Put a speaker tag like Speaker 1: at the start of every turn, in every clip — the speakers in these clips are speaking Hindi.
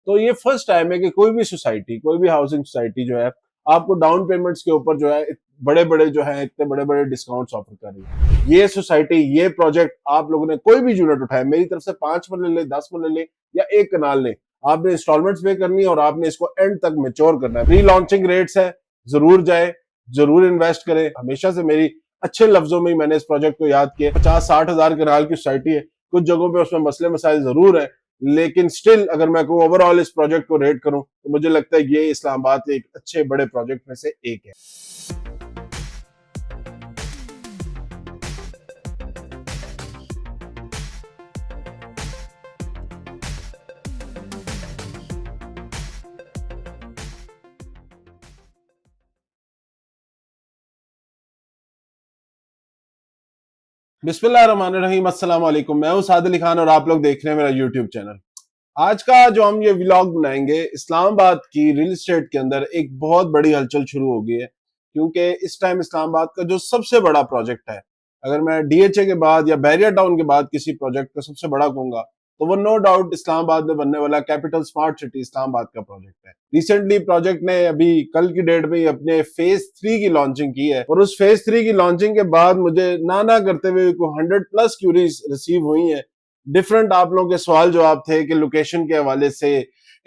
Speaker 1: तो ये फर्स्ट टाइम है कि कोई भी सोसाइटी, कोई भी हाउसिंग सोसाइटी जो है आपको डाउन पेमेंट्स के ऊपर जो है बड़े बड़े जो है इतने बड़े बड़े डिस्काउंट्स ऑफर कर रही है। ये सोसाइटी, ये प्रोजेक्ट आप लोगों ने कोई भी यूनिट उठाए, मेरी तरफ से 5 में ले ले, 10 में ले ले या 1 कनाल ले, आपने इंस्टॉलमेंट्स पे करनी है और आपने इसको एंड तक मैच्योर करना है। प्री लॉन्चिंग रेट्स है, जरूर जाए, जरूर इन्वेस्ट करें। हमेशा से मेरी अच्छे लफ्जों में ही मैंने इस प्रोजेक्ट को याद किया। 50-60 हजार कनाल की सोसाइटी है, कुछ जगहों पे उसमें मसले मसाइल जरूर है, लेकिन स्टिल अगर मैं कहूँ ओवरऑल इस प्रोजेक्ट को रेट करूं तो मुझे लगता है ये इस्लामाबाद के एक अच्छे बड़े प्रोजेक्ट में से एक है। बिस्मिल्लाहिर्रहमानिर्रहीम, अस्सलाम वालेकुम। मैं हूं साद अली खान और आप लोग देख रहे हैं मेरा यूट्यूब चैनल। आज का जो हम ये व्लॉग बनाएंगे, इस्लामाबाद की रियल एस्टेट के अंदर एक बहुत बड़ी हलचल शुरू हो गई है, क्योंकि इस टाइम इस्लामाबाद का जो सबसे बड़ा प्रोजेक्ट है, अगर मैं डीएचए के बाद या बैरियर टाउन के बाद किसी प्रोजेक्ट का सबसे बड़ा कहूंगा तो वो नो डाउट इस्लामाबाद में बनने वाला कैपिटल स्मार्ट सिटी इस्लामाबाद का प्रोजेक्ट है। रिसेंटली प्रोजेक्ट ने अभी कल की डेट में ही अपने फेज 3 की लॉन्चिंग की है और उस फेज 3 की लॉन्चिंग के बाद मुझे ना करते हुए 100+ क्यूरीज रिसीव हुई है। डिफरेंट आप लोगों के सवाल जवाब थे कि लोकेशन के हवाले से,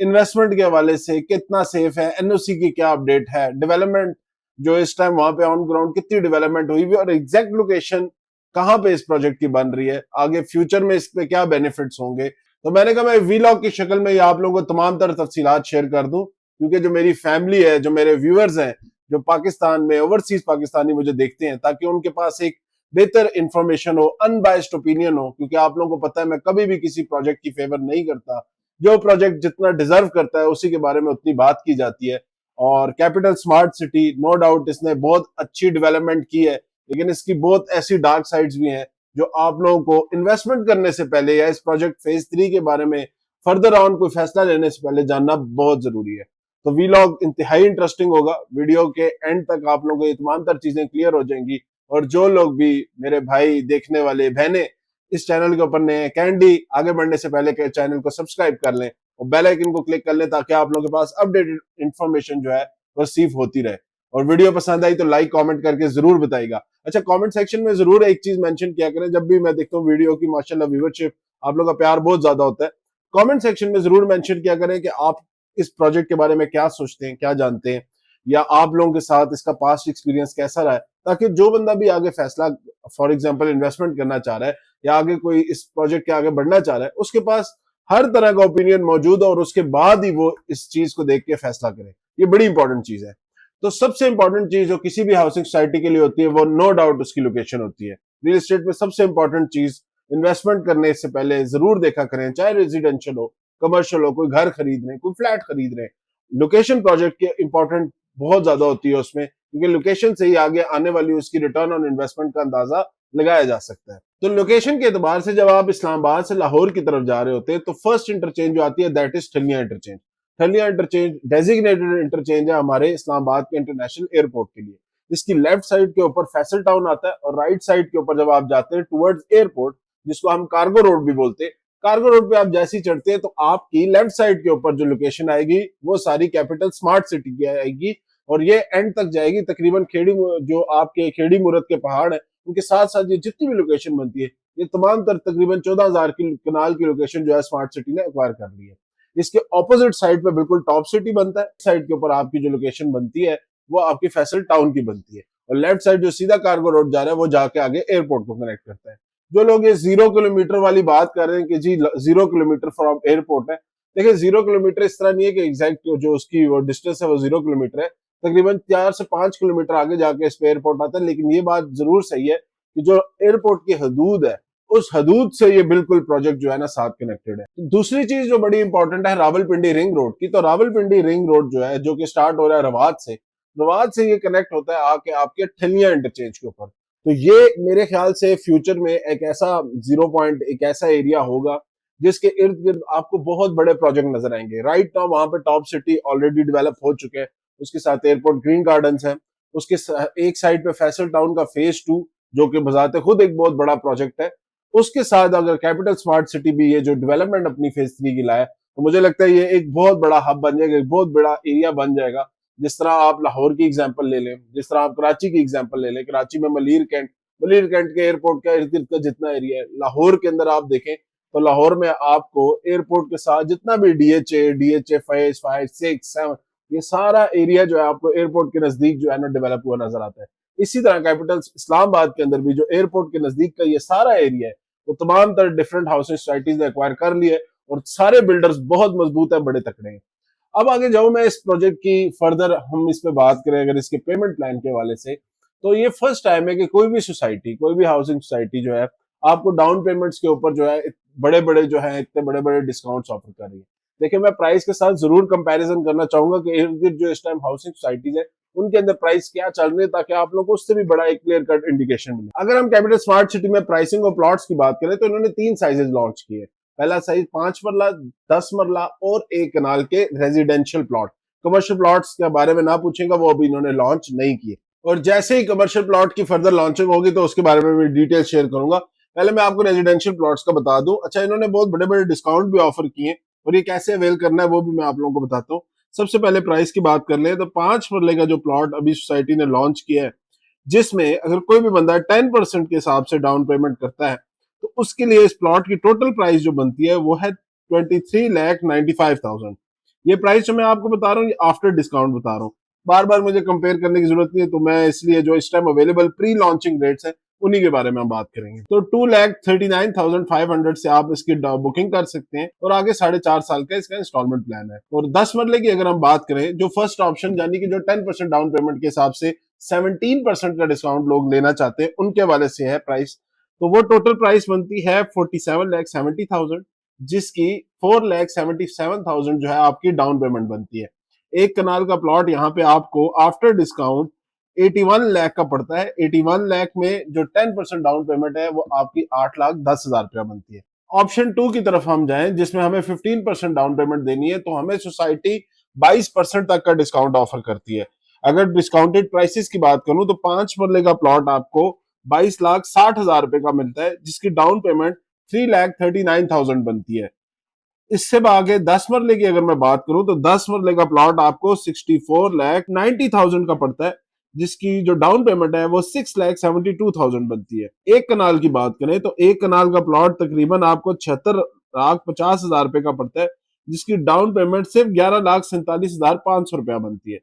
Speaker 1: इन्वेस्टमेंट के हवाले से कितना सेफ है, एनओसी की क्या अपडेट है, डेवलपमेंट जो इस टाइम वहां पे ऑन ग्राउंड कितनी डेवलपमेंट हुई हुई और एग्जैक्ट लोकेशन कहाँ पे इस प्रोजेक्ट की बन रही है, आगे फ्यूचर में इस पे क्या बेनिफिट्स होंगे। तो मैंने कहा मैं वीलॉग की शक्ल में आप लोगों को तमाम तरह तफसीलात शेयर कर दूं, क्योंकि जो मेरी फैमिली है, जो मेरे व्यूअर्स हैं, जो पाकिस्तान में ओवरसीज पाकिस्तानी मुझे देखते हैं, ताकि उनके पास एक बेहतर इंफॉर्मेशन हो, अनबायस्ड ओपिनियन हो। क्योंकि आप लोगों को पता है मैं कभी भी किसी प्रोजेक्ट की फेवर नहीं करता, जो प्रोजेक्ट जितना डिजर्व करता है उसी के बारे में उतनी बात की जाती है। और capital smart city no doubt इसने बहुत अच्छी डेवलपमेंट की है, लेकिन इसकी बहुत ऐसी डार्क साइड्स भी हैं जो आप लोगों को इन्वेस्टमेंट करने से पहले या इस प्रोजेक्ट फेज 3 के बारे में फर्दर ऑन कोई फैसला लेने से पहले जानना बहुत जरूरी है। तो वीलॉग इंतहाई इंटरेस्टिंग होगा, वीडियो के एंड तक आप लोगों को ये तमाम तर चीजें क्लियर हो जाएंगी। और जो लोग भी मेरे भाई, देखने वाले बहनें इस चैनल के ऊपर नए, कैंडी आगे बढ़ने से पहले चैनल को सब्सक्राइब कर लें और बेल आइकन को क्लिक कर लें, ताकि आप लोगों के पास अपडेटेड इंफॉर्मेशन जो है वो रिसीव होती रहे। और वीडियो पसंद आई तो लाइक कमेंट करके जरूर बताइएगा। अच्छा, कमेंट सेक्शन में जरूर एक चीज मेंशन किया करें, जब भी मैं देखता हूँ वीडियो की माशाल्लाह व्यूअरशिप, आप लोगों का प्यार बहुत ज्यादा होता है। कमेंट सेक्शन में जरूर मेंशन किया करें कि आप इस प्रोजेक्ट के बारे में क्या सोचते हैं, क्या जानते हैं, या आप लोगों के साथ इसका पास्ट एक्सपीरियंस कैसा रहा है, ताकि जो बंदा भी आगे फैसला, फॉर एग्जांपल इन्वेस्टमेंट करना चाह रहा है या आगे कोई इस प्रोजेक्ट के आगे बढ़ना चाह रहा है, उसके पास हर तरह का ओपिनियन मौजूद है और उसके बाद ही वो इस चीज को देख के फैसला करे। ये बड़ी इंपॉर्टेंट चीज है। तो सबसे इंपॉर्टेंट चीज जो किसी भी हाउसिंग सोसाइटी के लिए होती है वो नो डाउट उसकी लोकेशन होती है। रियल एस्टेट में सबसे इंपॉर्टेंट चीज, इन्वेस्टमेंट करने से पहले जरूर देखा करें, चाहे रेजिडेंशियल हो, कमर्शियल हो, कोई घर खरीद रहे हैं, कोई फ्लैट खरीद रहे हैं, लोकेशन प्रोजेक्ट के इंपॉर्टेंट बहुत ज्यादा होती है उसमें, क्योंकि लोकेशन से ही आगे आने वाली उसकी रिटर्न ऑन इन्वेस्टमेंट का अंदाजा लगाया जा सकता है। तो लोकेशन के एतबार से जब आप इस्लामाबाद से लाहौर की तरफ जा रहे होते हैं तो फर्स्ट इंटरचेंज जो आती है that is Thalian interchange. Thalian interchange designated interchange है हमारे इस्लामाबाद के इंटरनेशनल एयरपोर्ट के लिए। इसकी लेफ्ट साइड के ऊपर फैसल टाउन आता है और राइट साइड के ऊपर जब आप जाते हैं टुवर्ड्स एयरपोर्ट, जिसको हम कार्गो रोड भी बोलते हैं, कार्गो रोड पे आप जैसे ही चढ़ते हैं तो आपकी लेफ्ट साइड के ऊपर जो लोकेशन आएगी वो सारी कैपिटल स्मार्ट सिटी की आएगी और ये एंड तक जाएगी तकरीबन खेड़ी, जो आपके खेड़ी मुरत के पहाड़ है उनके साथ साथ ये जितनी भी लोकेशन बनती है, ये तमाम तकरीबन 14,000 की कनाल की लोकेशन जो है स्मार्ट सिटी ने एक्वायर कर ली है। इसके ऑपोजिट साइड पे बिल्कुल टॉप सिटी बनता है, साइड के ऊपर आपकी जो लोकेशन बनती है वो आपकी फैसल टाउन की बनती है और लेफ्ट साइड जो सीधा कार्गो रोड जा रहा है वो जाके आगे एयरपोर्ट को कनेक्ट करता है। जो लोग ये 0 किलोमीटर वाली बात कर रहे हैं कि जी 0 किलोमीटर फ्रॉम एयरपोर्ट है, देखिए 0 किलोमीटर इस तरह नहीं है कि एग्जैक्ट जो उसकी वो डिस्टेंस है वो 0 किलोमीटर है, तकरीबन 4 से 5 किलोमीटर आगे जाके इस पे एयरपोर्ट आता है। लेकिन ये बात जरूर सही है कि जो एयरपोर्ट की हदूद है उस हदूद से ये बिल्कुल प्रोजेक्ट जो है ना साथ कनेक्टेड है। दूसरी चीज जो बड़ी इंपॉर्टेंट है रावलपिंडी रिंग रोड की, तो रावलपिंडी रिंग रोड जो है, जो कि स्टार्ट हो रहा है रवाद से ये कनेक्ट होता है आके आपके ठलिया इंटरचेंज के ऊपर। तो ये मेरे ख्याल से फ्यूचर में एक ऐसा जीरो पॉइंट, एक ऐसा एरिया होगा जिसके इर्द गिर्द आपको बहुत बड़े प्रोजेक्ट नजर आएंगे। राइट नाउ वहां पे टॉप सिटी ऑलरेडी डेवलप हो चुके हैं, उसके साथ एयरपोर्ट, ग्रीन गार्डन्स है, उसके एक साइड पे फैसल टाउन का फेज 2 जो कि बजाते खुद एक बहुत बड़ा प्रोजेक्ट है। उसके साथ अगर कैपिटल स्मार्ट सिटी भी ये जो डेवलपमेंट अपनी फेज 3 की लाए तो मुझे लगता है ये एक बहुत बड़ा हब बन जाएगा, एक बहुत बड़ा एरिया बन जाएगा। जिस तरह आप लाहौर की एग्जांपल ले लें, जिस तरह आप कराची की एग्जांपल ले लें, कराची में मलीर कैंट के एयरपोर्ट का इर्द गिर्द का जितना एरिया है, लाहौर के अंदर आप देखें तो लाहौर में आपको एयरपोर्ट के साथ जितना भी डीएचए 5, 6, 7 ये सारा एरिया जो है आपको एयरपोर्ट के नजदीक जो है ना डेवलप हुआ नजर आता है। इसी तरह कैपिटल इस्लामाबाद के अंदर भी जो एयरपोर्ट के नजदीक का ये सारा एरिया है वो तमाम तरह डिफरेंट हाउसिंग सोसाइटीज ने एक्वायर कर लिए और सारे बिल्डर्स बहुत मजबूत है, बड़े तकड़े हैं। अब आगे जाऊं मैं इस प्रोजेक्ट की फर्दर हम इस पे बात करें अगर इसके पेमेंट प्लान के हवाले से, तो ये फर्स्ट टाइम है कि कोई भी सोसाइटी, कोई भी हाउसिंग सोसाइटी जो है आपको डाउन पेमेंट्स के ऊपर जो है बड़े बड़े जो है इतने बड़े बड़े डिस्काउंट्स ऑफर कर रही है। देखिए मैं प्राइस के साथ जरूर कंपैरिजन करना चाहूंगा कि इर्द गिर्द जो इस टाइम हाउसिंग सोसाइटीज है उनके अंदर प्राइस क्या चल रही है, ताकि आप लोगों को उससे भी बड़ा एक क्लियर कट इंडिकेशन मिले। अगर हम कैपिटल स्मार्ट सिटी में प्राइसिंग और प्लॉट्स की बात करें तो इन्होंने 3 साइजेस लॉन्च किए। पहला साइज 5 मरला, 10 मरला और 1 कनाल के रेजिडेंशियल प्लॉट। कमर्शियल प्लॉट्स के बारे में ना पूछेगा, वो अभी इन्होंने लॉन्च नहीं किए। और जैसे ही कमर्शियल प्लॉट की फर्दर लॉन्चिंग होगी तो उसके बारे में भी डिटेल शेयर करूंगा। पहले मैं आपको रेजिडेंशियल प्लॉट्स का बता दूं। अच्छा, इन्होंने बहुत बड़े बड़े डिस्काउंट भी ऑफर किए और ये कैसे अवेल करना है वो भी मैं आप लोगों को बताता हूँ। सबसे पहले प्राइस की बात कर ले तो 5 मरले का जो प्लॉट अभी सोसाइटी ने लॉन्च किया है, जिसमें अगर कोई भी बंदा 10% के हिसाब से डाउन पेमेंट करता है तो उसके लिए इस प्लॉट की टोटल प्राइस जो बनती है वो है 23,95,000। ये प्राइस जो मैं आपको बता रहा हूँ ये आफ्टर डिस्काउंट बता रहा हूँ, बार बार मुझे कंपेयर करने की जरूरत नहीं है, तो मैं इसलिए जो इस time available pre launching rates है उन्हीं के बारे में हम बात करेंगे। तो 2,39,500 से आप इसकी बुकिंग कर सकते हैं और आगे 4.5 साल का इसका इंस्टॉलमेंट प्लान है। और 10 मरले की अगर हम बात करें, जो फर्स्ट ऑप्शन यानी कि जो 10% डाउन पेमेंट के हिसाब से 17% का डिस्काउंट लोग लेना चाहते हैं उनके वाले से है प्राइस, तो वो टोटल प्राइस बनती है 47,70,000, जिसकी 4,77,000 जो है आपकी डाउन पेमेंट बनती है। 1 कनाल का प्लॉट यहाँ पे आपको आफ्टर डिस्काउंट 81 लाख का पड़ता है। 81 लाख में जो 10% डाउन पेमेंट है वो आपकी 8,10,000 रुपया बनती है। ऑप्शन 2 की तरफ हम जाएं जिसमें हमें 15% डाउन पेमेंट देनी है, तो हमें सोसाइटी 22% तक का डिस्काउंट ऑफर करती है। अगर डिस्काउंटेड प्राइसेस की बात करूं तो 5 मरले का प्लॉट आपको 22,60,000 रुपए का मिलता है, जिसकी डाउन पेमेंट 3,39,000 बनती है। इससे आगे 10 मरले की अगर मैं बात करूं तो 10 मरले का प्लॉट आपको 64,90,000 का पड़ता है, जिसकी जो डाउन पेमेंट है वो 6,72,000 बनती है। 1 कनाल की बात करें तो 1 कनाल का प्लॉट तकरीबन आपको 76,50,000 रुपए का पड़ता है, जिसकी डाउन पेमेंट सिर्फ 11,47,500 रुपया बनती है।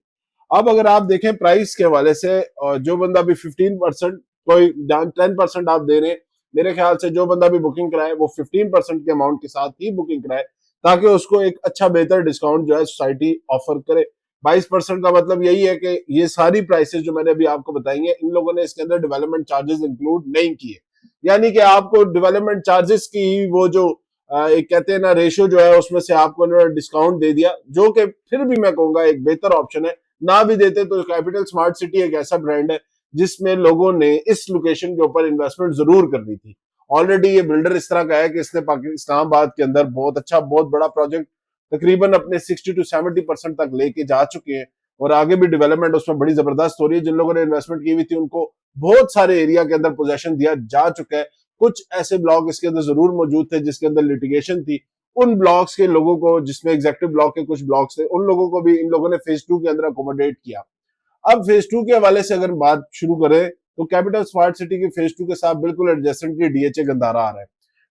Speaker 1: अब अगर आप देखें प्राइस के हवाले से, जो बंदा भी 15% कोई 10% आप दे रहे हैं, मेरे ख्याल से जो बंदा भी बुकिंग कराए वो 15% के अमाउंट के साथ ही बुकिंग कराए, ताकि उसको एक अच्छा बेहतर डिस्काउंट जो है सोसाइटी ऑफर करे। 22% का मतलब यही है कि ये सारी प्राइसेस जो मैंने अभी आपको बताई हैं इन लोगों ने इसके अंदर डेवलपमेंट चार्जेस इंक्लूड नहीं किए, यानी कि आपको डेवलपमेंट चार्जेस की वो जो एक कहते हैं ना रेशियो जो है उसमें से आपको डिस्काउंट दे दिया, जो कि फिर भी मैं कहूंगा एक बेहतर ऑप्शन है। ना भी देते तो कैपिटल स्मार्ट सिटी एक ऐसा ब्रांड है जिसमें लोगों ने इस लोकेशन के ऊपर इन्वेस्टमेंट जरूर करनी थी। ऑलरेडी ये बिल्डर इस तरह का है कि इसने इस्लामाबाद के अंदर बहुत अच्छा बहुत बड़ा प्रोजेक्ट तकरीबन अपने 60 to 70% तक लेके जा चुके हैं और आगे भी डेवलपमेंट उसमें बड़ी जबरदस्त हो रही है। जिन लोगों ने इन्वेस्टमेंट की हुई थी उनको बहुत सारे एरिया के अंदर पोजेशन दिया जा चुका है। कुछ ऐसे ब्लॉक इसके अंदर जरूर मौजूद थे जिसके अंदर लिटिगेशन थी, उन ब्लॉक्स के लोगों को, जिसमें एग्जेक्टिव ब्लॉक के कुछ ब्लॉक्स थे, उन लोगों को भी इन लोगों ने फेज 2 के अंदर अकोमोडेट किया। अब फेज 2 के हवाले से अगर बात शुरू करें तो कैपिटल स्मार्ट सिटी के फेज 2 के साथ बिल्कुल एडजेसेंटली डीएचए गंदारा आ रहा है।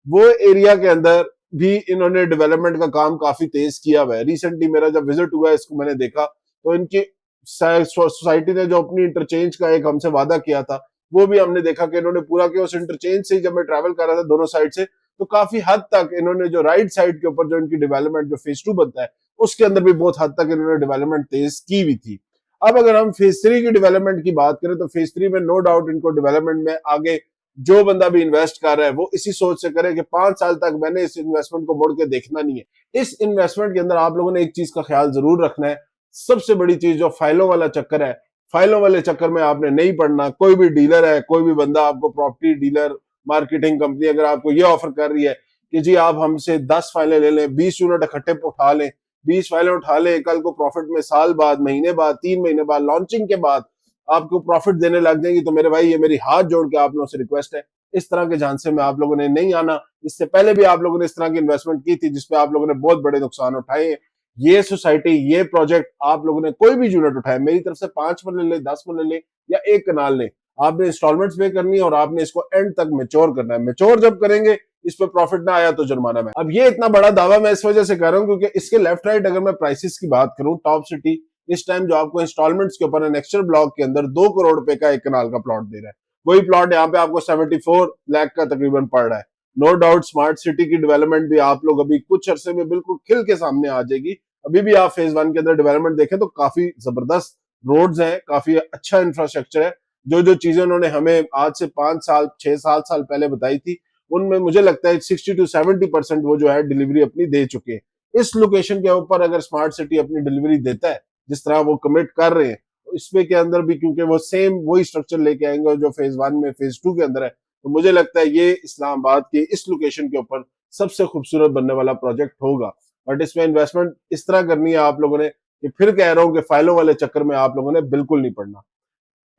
Speaker 1: वो एरिया के अंदर भी इन्होंने डेवलपमेंट का काम काफी तेज किया हुआ है। रिसेंटली मेरा जब विजिट हुआ इसको मैंने देखा तो इनकी सोसाइटी ने जो अपनी इंटरचेंज का एक हमसे वादा किया था वो भी हमने देखा कि इन्होंने पूरा किया। उस इंटरचेंज से जब मैं ट्रैवल कर रहा था दोनों साइड से, तो काफी हद तक इन्होंने जो राइट साइड के ऊपर जो इनकी डेवलपमेंट जो फेज 2 बनता है उसके अंदर भी बहुत हद तक इन्होंने डेवलपमेंट तेज की हुई थी। अब अगर हम फेज 3 की डेवलपमेंट की बात करें तो फेज 3 में नो डाउट इनको डेवलपमेंट में आगे जो बंदा भी इन्वेस्ट कर रहा है वो इसी सोच से करे कि 5 साल तक मैंने इस इन्वेस्टमेंट को मुड़ के देखना नहीं है। इस इन्वेस्टमेंट के अंदर आप लोगों ने एक चीज का ख्याल जरूर रखना है, सबसे बड़ी चीज जो फाइलों वाला चक्कर है, फाइलों वाले चक्कर में आपने नहीं पड़ना। कोई भी डीलर है, कोई भी बंदा आपको प्रॉपर्टी डीलर मार्केटिंग कंपनी अगर आपको ये ऑफर कर रही है कि जी आप हमसे 10 फाइलें ले लें, 20 यूनिट इकट्ठे उठा लें, 20 फाइलें उठा लें, कल को प्रॉफिट में साल बाद, महीने बाद, 3 महीने बाद लॉन्चिंग के बाद आपको प्रॉफिट देने लग जाएंगी, तो मेरे भाई ये मेरी हाथ जोड़ के आप लोगों से रिक्वेस्ट है इस तरह के झांसे में आप लोगों ने नहीं आना। इससे पहले भी आप लोगों ने इस तरह की इन्वेस्टमेंट की थी जिसपे आप लोगों ने बहुत बड़े नुकसान उठाए हैं। ये सोसाइटी, ये प्रोजेक्ट आप लोगों ने कोई भी यूनिट उठाए, मेरी तरफ से 5 पर ले, 10 पर ले या 1 कनाल ले, आपने इंस्टॉलमेंट्स पे करनी है और आपने इसको एंड तक मेच्योर करना है। मेच्योर जब करेंगे, इस पे प्रॉफिट ना आया तो जुर्माना में। अब ये इतना बड़ा दावा मैं इस वजह से कर रहा हूँ क्योंकि इसके लेफ्ट राइट अगर मैं प्राइसेस की बात करूं, टॉप सिटी इस टाइम जो आपको इंस्टॉलमेंट्स के ऊपर नेक्स्टर ब्लॉक के अंदर 2 करोड़ रुपए का 1 कनाल का प्लॉट दे रहा है। वही प्लॉट यहाँ पे आपको 74 लाख का तकरीबन पड़ रहा है। नो डाउट स्मार्ट सिटी की डेवलपमेंट भी आप लोग अभी कुछ अरसे में बिल्कुल खिल के सामने आ जाएगी। अभी भी आप फेज 1 के अंदर डेवलपमेंट देखें तो काफी जबरदस्त रोड्स हैं, काफी अच्छा इंफ्रास्ट्रक्चर है। जो जो चीजें उन्होंने हमें आज से 5 साल 6-7 साल पहले बताई थी, उनमें मुझे लगता है 60 to 70% वो जो है डिलीवरी अपनी दे चुके हैं। इस लोकेशन के ऊपर अगर स्मार्ट सिटी अपनी डिलीवरी देता है जिस तरह वो कमिट कर रहे हैं, तो इसमें के अंदर भी क्योंकि वो सेम वही स्ट्रक्चर लेके आएंगे जो फेज 1 में फेज 2 के अंदर है, तो मुझे लगता है ये इस्लामाबाद के इस लोकेशन के ऊपर सबसे खूबसूरत बनने वाला प्रोजेक्ट होगा। बट इसमें इन्वेस्टमेंट इस तरह करनी है आप लोगों ने कि फिर कह रहा हूं कि फाइलों वाले चक्कर में आप लोगों ने बिल्कुल नहीं पड़ना।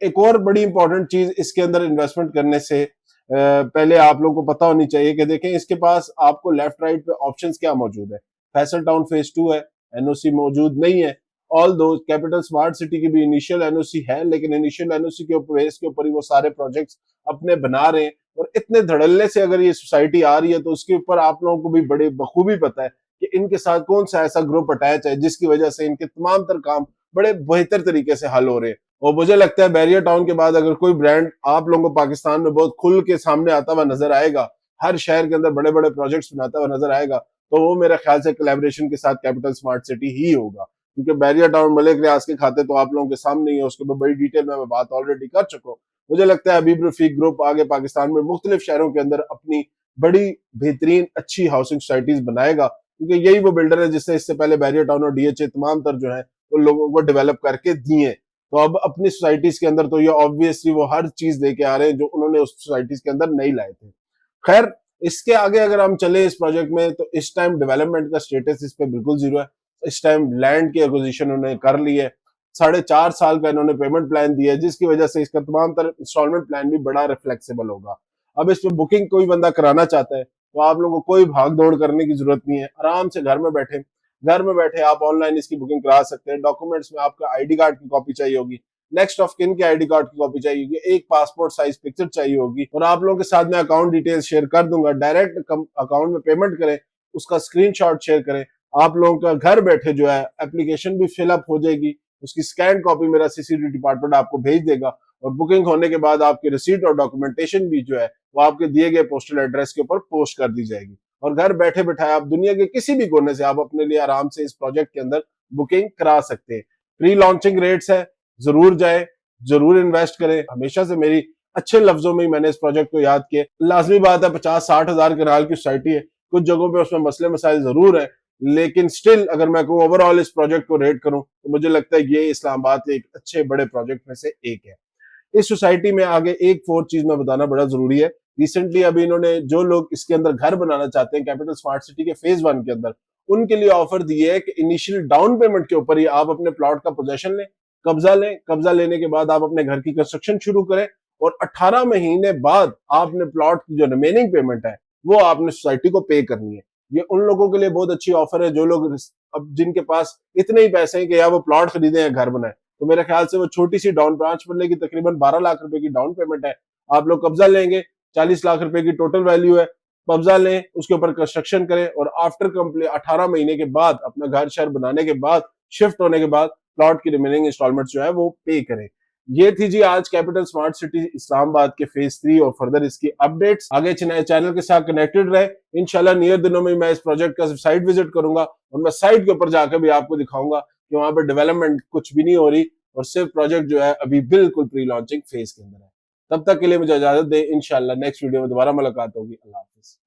Speaker 1: एक और बड़ी इंपॉर्टेंट चीज इसके अंदर इन्वेस्टमेंट करने से पहले आप लोगों को पता होनी चाहिए कि देखें इसके पास आपको लेफ्ट राइट पे ऑप्शंस क्या मौजूद है। फैसल टाउन फेज 2 है, एनओसी मौजूद नहीं है। ऑल दो कैपिटल स्मार्ट सिटी की भी इनिशियल एनओसी है, लेकिन इनिशियल एनओसी के ऊपर बेस के ऊपर ही वो सारे प्रोजेक्ट्स अपने बना रहे हैं। और इतने धड़ल्ले से अगर ये सोसाइटी आ रही है तो उसके ऊपर आप लोगों को भी बड़े बखूबी पता है कि इनके साथ कौन सा ऐसा ग्रुप अटैच है जिसकी वजह से इनके तमाम तर काम बड़े बेहतर तरीके से हल हो रहे हैं। और मुझे लगता है बैरियर टाउन के बाद अगर कोई ब्रांड आप लोगों को पाकिस्तान में बहुत खुल के सामने आता हुआ नजर आएगा, हर शहर के अंदर बड़े बड़े प्रोजेक्ट्स बनाता हुआ नजर आएगा, तो वो मेरे ख्याल से कोलैबोरेशन के साथ कैपिटल स्मार्ट सिटी ही होगा। क्योंकि बैरियर टाउन मलिक रियाज के खाते तो आप लोगों के सामने ही है, उसके ऊपर बड़ी डिटेल में मैं बात ऑलरेडी कर चुका हूँ। मुझे लगता है हबीब रफीक ग्रुप आगे पाकिस्तान में मुख्तलिफ शहरों के अंदर अपनी बड़ी बेहतरीन अच्छी हाउसिंग सोसाइटीज बनाएगा, क्योंकि यही वो बिल्डर है जिसने इससे पहले बैरियर टाउन और डीएचए तमाम तर जो है वो लोगों को डेवलप करके दिए। तो अब अपनी सोसाइटीज के अंदर तो ये ऑब्वियसली वो हर चीज लेके आ रहे हैं जो उन्होंने उस सोसाइटीज के अंदर नहीं लाए थे। खैर, इसके आगे अगर हम चले इस प्रोजेक्ट में तो इस टाइम डेवलपमेंट का स्टेटस इस पे बिल्कुल जीरो है। इस टाइम लैंड की एक्विजिशन उन्होंने कर ली है, 4.5 साल का इन्होंने पेमेंट प्लान दिया है, जिसकी वजह से इसका तमाम तरह इंस्टॉलमेंट प्लान भी बड़ा रिफ्लेक्सिबल होगा। अब इस पे बुकिंग कोई बंदा कराना चाहता है तो आप लोगों को कोई भाग दौड़ करने की जरूरत नहीं है। आराम से घर में बैठे आप ऑनलाइन इसकी बुकिंग करा सकते हैं। डॉक्यूमेंट्स में आपका आईडी कार्ड की कॉपी चाहिए होगी, नेक्स्ट ऑफ किन के आईडी कार्ड की कॉपी चाहिए होगी, एक पासपोर्ट साइज पिक्चर चाहिए होगी, और आप लोगों के साथ मैं अकाउंट डिटेल्स शेयर कर दूंगा। डायरेक्ट अकाउंट में पेमेंट करें, उसका स्क्रीनशॉट शेयर करें, आप लोगों का घर बैठे जो है एप्लीकेशन भी फिलअप हो जाएगी, उसकी स्कैन कॉपी मेरा सीसीडी डिपार्टमेंट आपको भेज देगा, और बुकिंग होने के बाद आपकी रिसीट और डॉक्यूमेंटेशन भी जो है वो आपके दिए गए पोस्टल एड्रेस के ऊपर पोस्ट कर दी जाएगी। और घर बैठे बैठाए आप दुनिया के किसी भी कोने से आप अपने लिए आराम से इस प्रोजेक्ट के अंदर बुकिंग करा सकते हैं। प्री लॉन्चिंग रेट्स है, जरूर जाए, जरूर इन्वेस्ट करें। हमेशा से मेरी अच्छे लफ्जों में ही मैंने इस प्रोजेक्ट को याद किया। लाजमी बात है 50-60 हजार कनाल की सोसाइटी है, कुछ जगहों पे उसमें मसले मसाइल जरूर है, लेकिन स्टिल अगर मैं कहूँ ओवरऑल इस प्रोजेक्ट को रेट करूं तो मुझे लगता है ये इस्लामाबाद के एक अच्छे बड़े प्रोजेक्ट में से एक है। इस सोसाइटी में आगे एक और चीज में बताना बड़ा जरूरी है। रिसेंटली अभी इन्होंने जो लोग इसके अंदर घर बनाना चाहते हैं कैपिटल स्मार्ट सिटी के फेज 1 के अंदर, उनके लिए ऑफर दिए है कि इनिशियल डाउन पेमेंट के ऊपर ही आप अपने प्लॉट का पोजेशन लें, कब्जा लेने के बाद आप अपने घर की कंस्ट्रक्शन शुरू करें, और 18 महीने बाद आपने प्लॉट की जो रिमेनिंग पेमेंट है वो आपने सोसाइटी को पे करनी है। ये उन लोगों के लिए बहुत अच्छी ऑफर है जो लोग अब जिनके पास इतने ही पैसे हैं कि या वो प्लॉट खरीदे या घर बनाए, तो मेरे ख्याल से वो छोटी सी डाउन ब्रांच पर लेगी, तकरीबन 12 लाख रुपए की डाउन पेमेंट है। आप लोग कब्जा लेंगे, 40 लाख रुपए की टोटल वैल्यू है। कब्जा लें, उसके ऊपर कंस्ट्रक्शन करें, और आफ्टर कंप्लीट 18 महीने के बाद अपना घर शहर बनाने के बाद शिफ्ट होने के बाद प्लॉट की रिमेनिंग इंस्टॉलमेंट जो है वो पे करें। ये थी जी आज कैपिटल स्मार्ट सिटी इस्लामाबाद के फेज 3 और फर्दर इसकी अपडेट्स। आगे चैनल के साथ कनेक्टेड रहे। इंशाल्लाह नियर दिनों में मैं इस प्रोजेक्ट का साइट विजिट करूंगा और मैं साइट के ऊपर जाकर भी आपको दिखाऊंगा कि वहां पर डेवलपमेंट कुछ भी नहीं हो रही और सिर्फ प्रोजेक्ट जो है अभी बिल्कुल प्री लॉन्चिंग फेज के अंदर है। तब तक के लिए मुझे इजाजत दे, इंशाल्लाह नेक्स्ट वीडियो में दोबारा मुलाकात होगी। अल्लाह हाफिज।